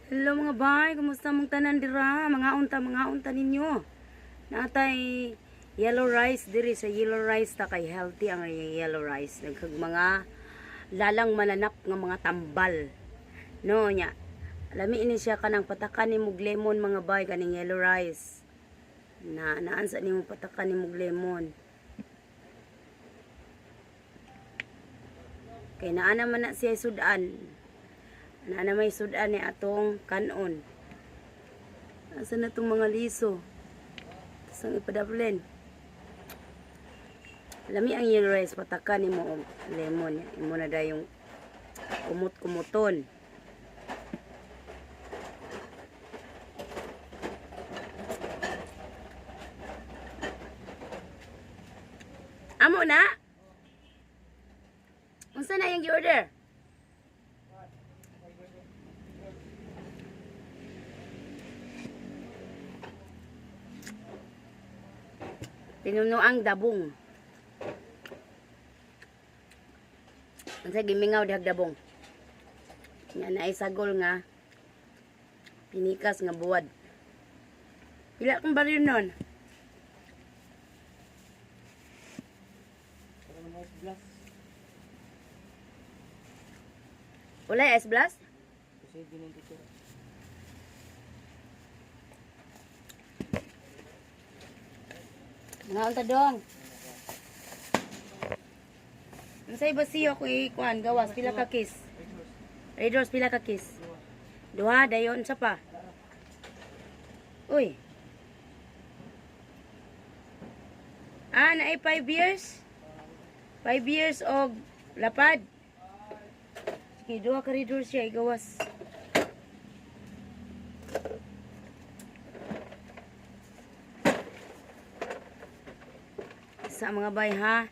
Hello mga bay, kumusta mong tanan dira? Mga unta ninyo. Natay yellow rice diri sa yellow rice ta kay healthy ang yellow rice. Nagkag mga lalang mananap nga mga tambal. No nya. Lami ini siya kanang patakan ni mug lemon mga bay kaning yellow rice. Naan sa nimo patakan ni mug lemon. Kay naa naman na siya sudan. Na may sudan ni atong kanon. Asa na itong mga liso? Isang ipadaplen. Lami ang yellow rice, patakan ni mo lemon. Imo na da yung kumut-kumuton. Amo na? Unsa na yung gi-order? Pinunuang dabong. Unsa gimingaw dihag dabong. Nga naay sagol nga pinikas nga buwad. Pila kong baril nun? Wala ice blast? Kasi ginanti ko. Mga unta dong. Unsay basiyo ko ikuan gawas pila ka kiss? Red Rose pila ka kiss? Duha dayon sa pa. Uy. Naay 5 years? 5 years og lapad. Sige, duha ka Red Rose siya igawas. Sa mga bay ha.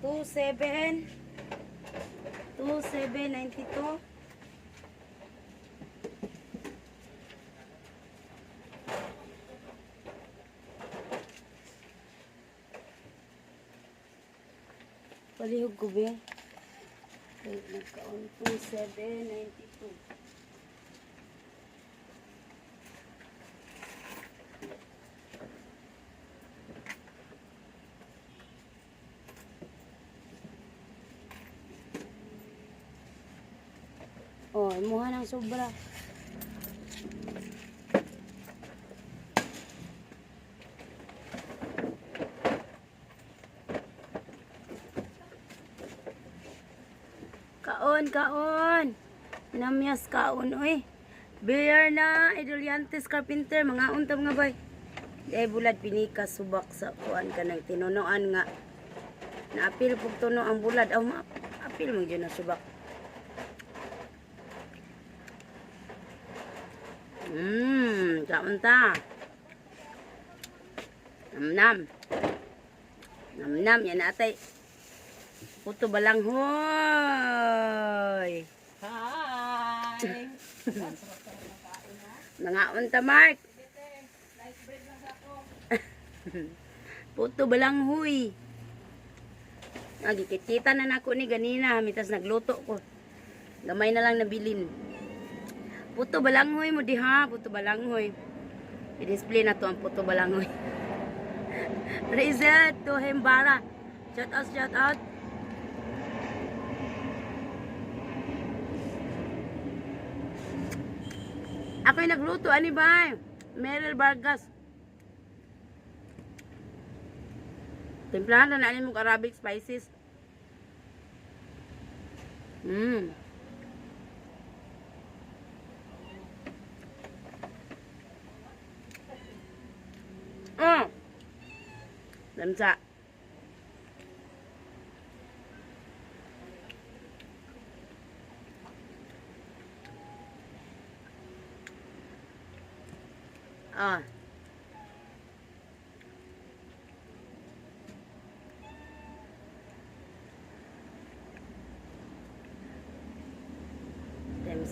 Two seven 92. Palihog ko ba? Nagkaon 2792. Oh, imuha ng sobra. Kaon. Namyas kaon, oy. Beer na, Idoliantes Carpenter, mga unta mga bay. Di bulad pinikas subak sa kuan ka ng tinunoan nga. Naapil pug tuno ang bulad. Apil mo dyan na subak. Kaunta. Nam. Yan atay. Puto Balanghoy. Hi! Mga unta, Mark. Puto Balanghoy. Gikita na nako ni ganina. Mitas nagluto ko. Gamay na lang nabilin. Puto Balanghoy mo diha. Puto Balanghoy. I-display na to ang Puto Balanghoy. Reset to Hembara. Shout out. Ako'y nagluto, ani ba? Meryl Vargas. Timplahan na nanin mong Arabic spices. Lamsa.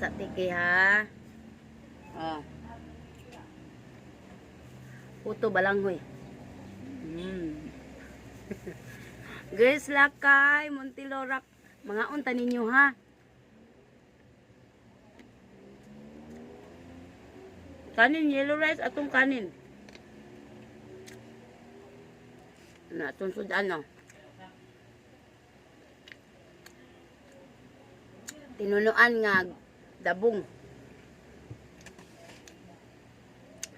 sa tiki ha. Oh. Puto Balanghoy. Grace Lakay, Montilorak. Mga unta ninyo ha. Kanin, yellow rice, atong kanin. Ano, atong sudan, no? Tinunuan nga dabong.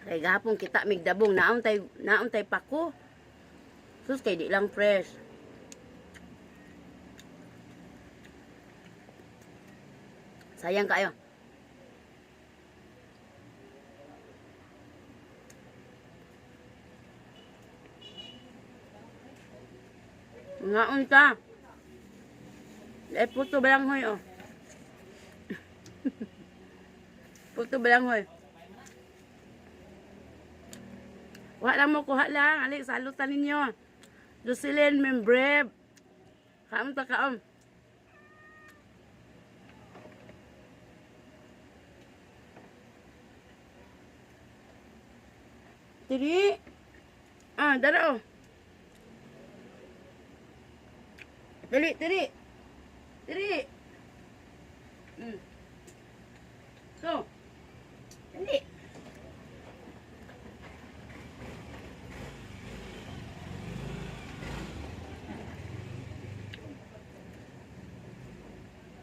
Kay gahapon kita mig dabong. Naon tay pako. Sus, kay di lang fresh. Sayang kayo. Nga unta. Puto Balanghoy, oh. Puto Balanghoy. Kuha lang mo, kuha lang. Alik, salutan ninyo. Jocelyn, membreb. Kaon ta kaon. Tiri. Dara, oh. Dali, tiri. Tiri. So. Dali.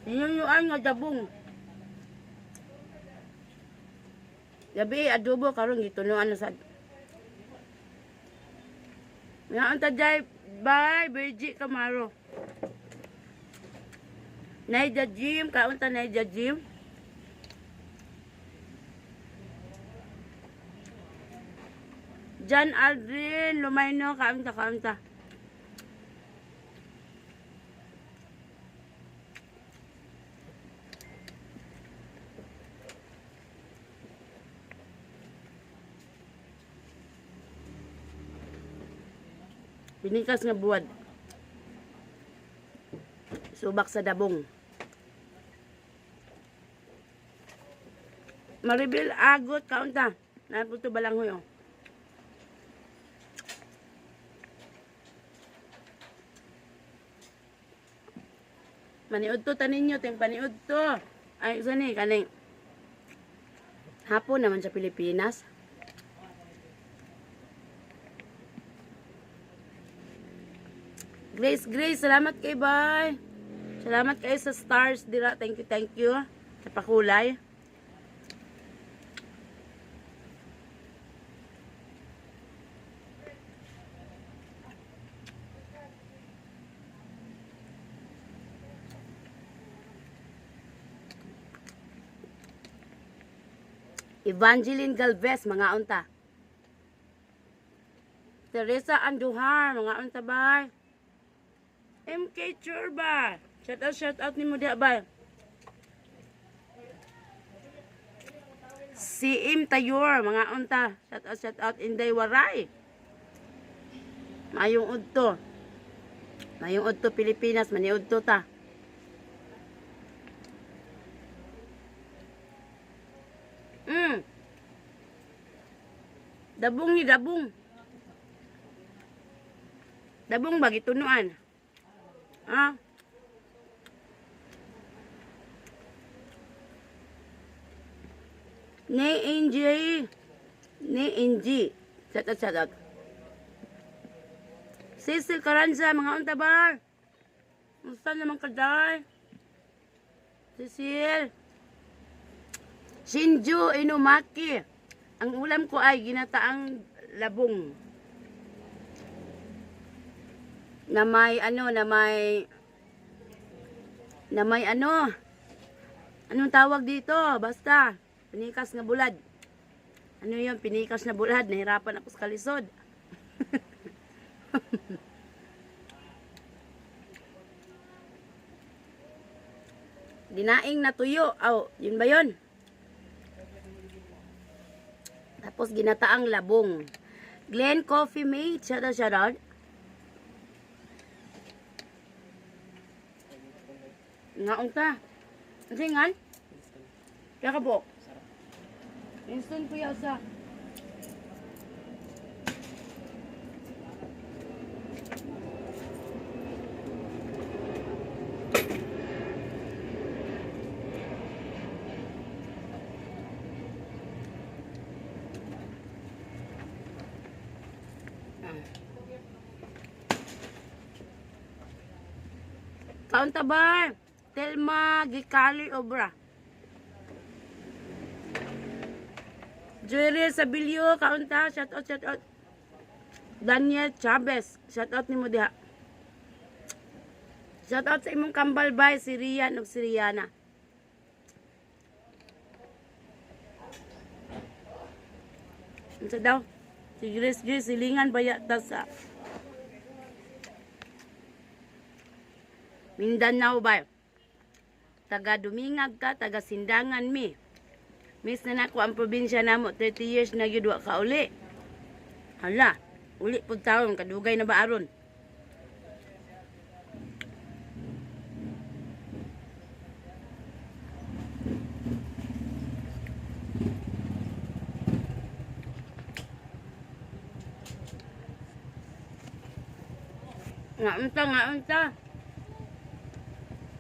Inyunyuan nga dabong. Gabi adobo karon gitunuan na sad. Nga anta jay bye Virgie Camaro. Naija Gym, kaunta Naija Gym. John Aldrin, Lumayno, kaunta. Pinikas nga buwad. Subak sa dabong. Maribel agot kaunta. Na Puto Balanghoy, oh. Maniud to tanin nyo, ting paniud to. Ay, isa ni, kaning. Hapon naman sa Pilipinas. Grace, salamat kay bye. Salamat kayo sa stars, dira. Thank you. Sa pakulay. Evangeline Galvez, mga unta. Teresa Andujar, mga unta ba? MK Churba. Shout out ni mo diha ba? Si Im Tayor, mga unta. Shout out Inday Waray. Mayong udto. Pilipinas, maniudto ta. Dabong ni dabong. Dabong ba gitunuan? Ha? Ni NG. Shout out. Cecil Caranza, mga unta bar. Musta naman kaday? Cecil. Shinju Inumaki. Ang ulam ko ay ginataang labong. Na may anong tawag dito? Basta, pinikas na bulad. Ano yun? Pinikas na bulad. Nahirapan ako sa kalisod. Dinaing na tuyo. Yun ba yun? Tapos ginataang labong. Glen Coffee Mate. Shout out. Ngaon ta. Kasi nga? Kaya ka po. Instant kuya sa. Kaunta ba? Telma Gikali Obra. Jerry Sabilio, kaunta, shout out, shout out. Daniel Chavez, shout out ni mo diha. Shout out sa imong kambal bay, si Rian ug si Riana. Unsa daw? Si Grace silingan baya ta sa Mindanao ba? Taga Dumingag ka, taga Sindangan mi. Miss na nako ang probinsya namo, 30 years na gyud wa ka uli. Hala, uli pud taon kadugay na ba aron? Nga unta.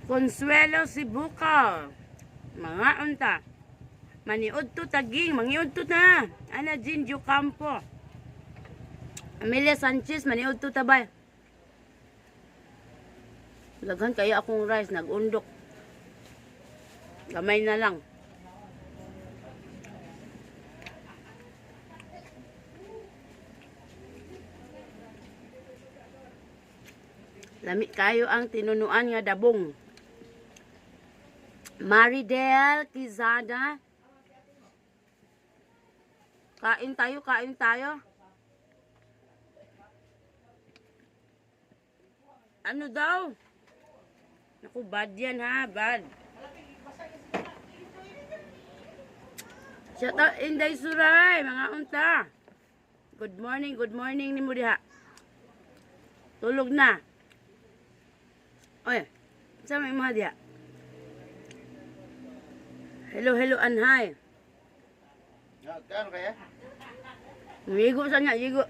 Consuelo Sibuka. Mga unta. Maniud to taging, mangiud to na. Ana Jinjo Campo. Amelia Sanchez, maniud to tabay. Laghan kayo akong rice, nagundok. Gamay na lang. Lamit kayo ang tinunuan nga dabong. Maridel Quezada. Kain tayo, kain tayo. Ano daw? Naku, bad yan ha, bad. Shout out Inday Suray, mga unta. Good morning ni mo diha. Tulog na. Oy, sa may mga diha. Hello, and hi. Kano kaya? Yigo sa nga, yigo.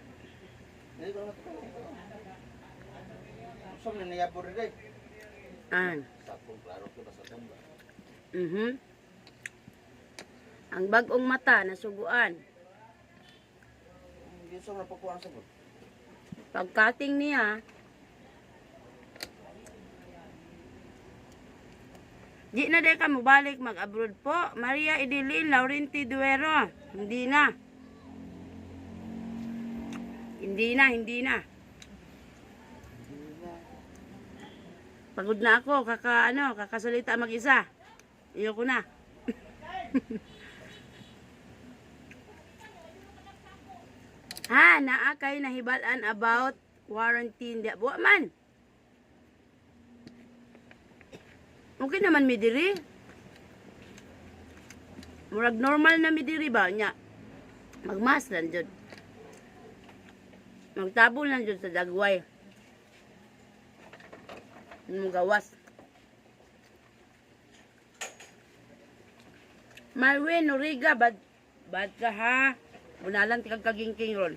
Saan na niyabor rin eh? Sakong klaro ko ba sa tamba? Ang bagong mata, nasuguan. Hindi sa napakuha sa bud. Pagkating niya, di na day ka mabalik mag-abroad po. Maria Idilin, Laurenti Duero. Hindi na. Pagod na ako, kakasalita mag-isa. Iyoko na. Ha, naa kay nahibalan about quarantine. Buwa man. Okay naman mi diri. Murag normal na mi diri ba nya. Magmas lang jud. Magtabol lang jud sa dagway. Gawas. Marwin Noriga, bad ka ha. Bunalan tikag kagingking ron.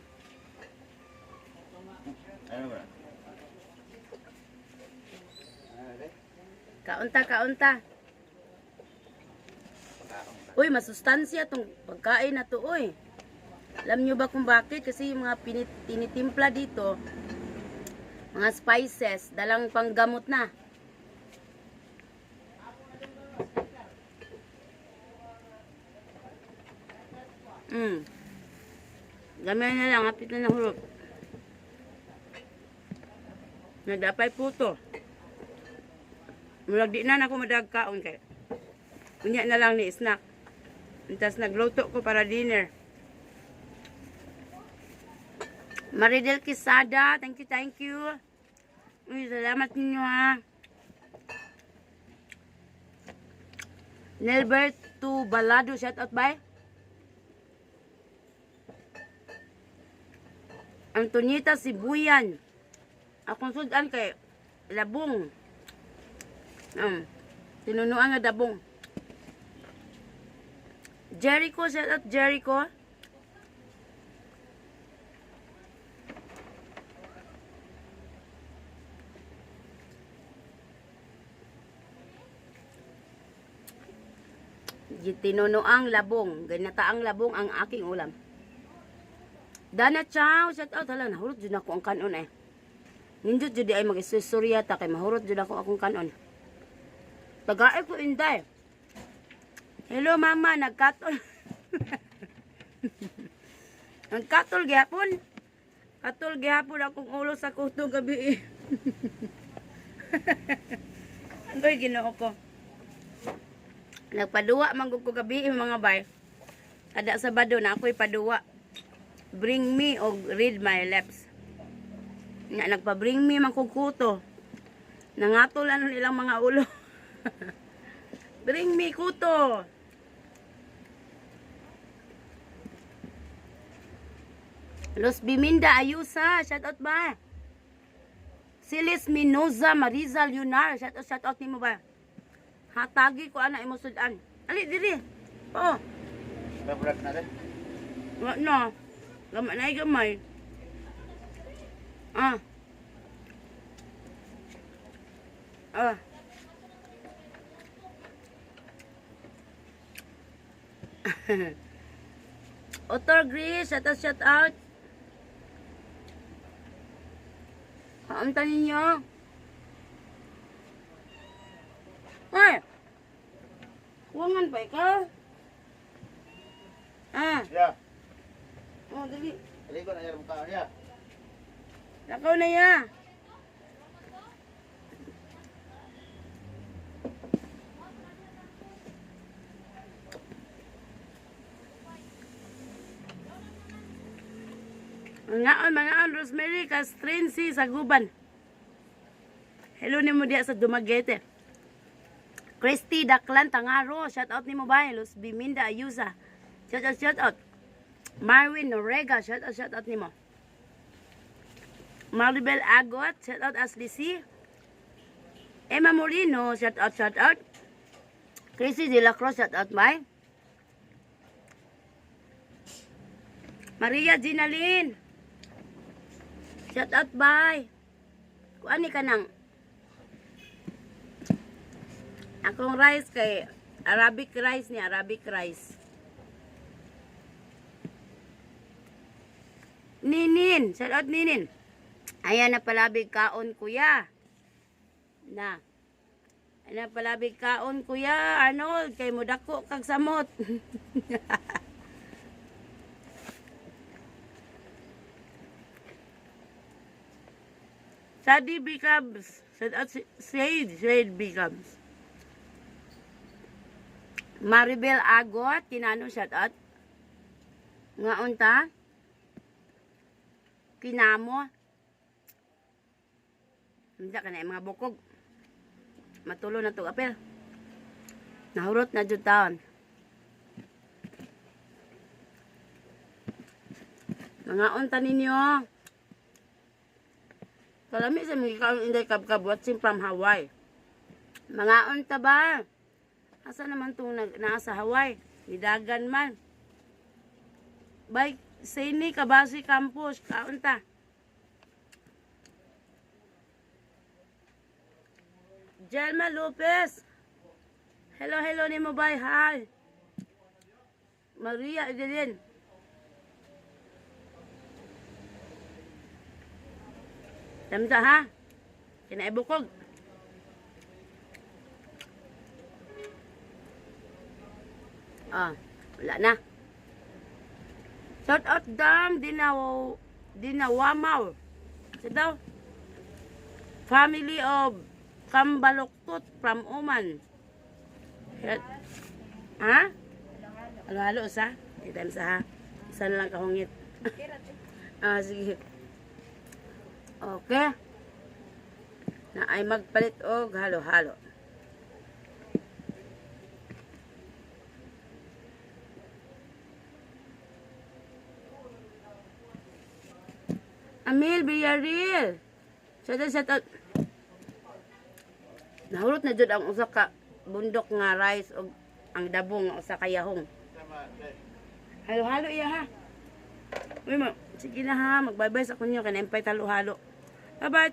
Ano ba? Kaunta. Uy, masustansya tong pagkain na to, uy. Alam nyo ba kung bakit? Kasi yung mga tinitimpla dito, mga spices, dalang panggamot na. Gamay na lang, hapit na nahulog. Nadapay puto. Murag di na ako madagkaon kay. Unya na lang ni snack. Tapos nagluto ko para dinner. Maridel Quezada, thank you. Uy, salamat ninyo ha. Nelbert to Balado, shout out bye. Antonita Sibuyan. Akong sudan kay Labong. Tinunuan nga dabong. Jericho, shout out Jericho. Ginataang labong. Ginataang labong ang aking ulam. Dana chow, shout out. Hala, nahurot dyan ako ang kanon eh. Nindot dyan ay mag-isusuriya ta kay mahurot dyan ako akong kanon. Tagaay ko inday. Hello mama, nagkatol. Nagkatol gihapon. Katol gihapon akong ulo sa kuto gabi. Andoy Ginoo ko. Nagpaduwa man ko gabi mga bay. Kada Sabado na ako'y paduwa. Bring me o read my lips. Nga nagpa-bring me man kog kuto. Nangatol ano nilang mga ulo. Bring me kuto. Los Biminda Ayusa, shout out ba? Silis Minoza Marizal Yunar, shout out nimo ba? Hatagi ko ana imo sudan. Ali diri. Oh. Babrak na rin. Wa no. Gamay na gamay. Ah. Ah. Otor Gris, shout out. Kaamta ninyo. Ay! Kuwangan pa ikaw? Ah. Ya. Oh, dali. Aligo na yan mukha niya. Lakaw na ya. Mga Rosemary Castrense sa Guban. Hello ni mo diya sa Dumaguete. Christy Daklan Tangaro, shout out ni mo ba? Los Biminda Ayusa. Shout out. Marwin Norega, shout out ni mo. Maribel Agot, shout out Ashley C. Emma Molino, shout out. Chrissy De La Cruz, shout out ba? Maria Ginalyn, shout out bye. Kuani ka nang akong rice kay Arabic rice ni Arabic rice. Ninin, shout out Ninin. Ayan na palabig kaon kuya. Na. Ayan na palabig kaon kuya. Arnold, kay mo dako kag samot. Sadi becomes, Shade becomes. Maribel Agot, kinano shout out. Nga unta. Kinamo. Hindi ka na mga bukog. Matulo na to apel. Nahurot na jud taon. Mga unta ninyo. Kalami sa mga kaon inday kabkab watching from Hawaii. Mga unta ba? Asa naman itong nasa Hawaii? Nidagan man. Bay, Sini Kabasi Campus. Kaunta. Jelma Lopez. Hello ni mo bay. Hi. Maria Edelin. Damta ha? Kinaibukog. Ah, wala na. Shout out dam Dinawamaw. Sa daw? Family of Kambaluktot from Oman. Ha? Halo-halo sa? Itam sa ha? Isa na lang kahungit. Ah, sige. Okay. Na ay magpalit og halo-halo. Amil Villarreal. Shout out. Nahurot na jud ang usa ka bundok nga rice og ang dabong nga usa ka yahong. Halo-halo iya ha. Uy mo, sige na ha, magbabay sa kunyo, kanempay talo-halo. Bye-bye.